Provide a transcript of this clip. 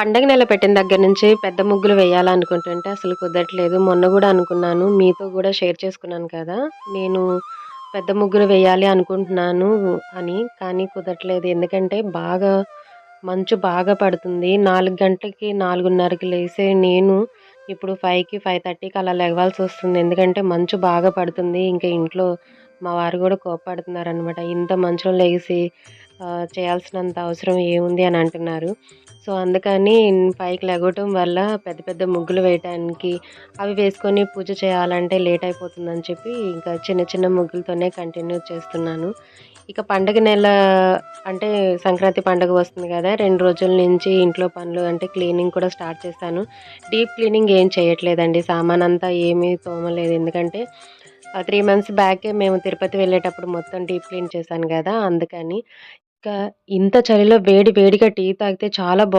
పండగ నెల పెట్టిన దగ్గర నుంచి పెద్ద ముగ్గులు వేయాలనుకుంటుంటే అసలు కుదరట్లేదు. మొన్న గూడా అనుకున్నాను. మీతో గూడా షేర్ చేసుకున్నాను కదా! నేను పెద్ద ముగ్గులు వేయాలి అనుకుంటున్నాను అని. కానీ కుదరట్లేదు. ఎందుకంటే మంచు బాగా పడుతుంది. 4 గంటలకి, 4:30కి లేసే నేను ఇప్పుడు 5కి, 5:30కి అలా లెగవాల్సొస్తుంది. ఎందుకంటే మంచు బాగా పడుతుంది. ఇంకా ఇంట్లో మా వారు గూడా కోప్పడుతున్నారనమాట. ఇంత మంచులో లెగిసి చేయాల్సినంత అవసరం ఏముంది అని అంటున్నారు. సో, అందుకని 5కి లెగవటం వల్ల పెద్ద పెద్ద ముగ్గులు వేయటానికి, అవి వేసుకొని పూజ చేయాలంటే లేట్ అయిపోతుందని చెప్పి, ఇంకా చిన్న చిన్న ముగ్గులతోనే కంటిన్యూ చేస్తున్నాను. ఇక పండగ నెల అంటే సంక్రాంతి పండుగ వస్తుంది గదా! 2 రోజుల నుంచి ఇంట్లో పనులు అంటే క్లీనింగ్ కూడా స్టార్ట్ చేశాను. డీప్ క్లీనింగ్ ఏం చేయట్లేదండి. సామానంతా ఏమీ తోమలేదు. ఎందుకంటే 3 మంత్స్ బ్యాకే మేము తిరుపతి వెళ్ళేటప్పుడు మొత్తం డీప్ క్లీన్ చేశాను గదా! అందుకని. ఇంకా ఇంత చలిలో వేడి వేడిగా టీ తాగితే చాలా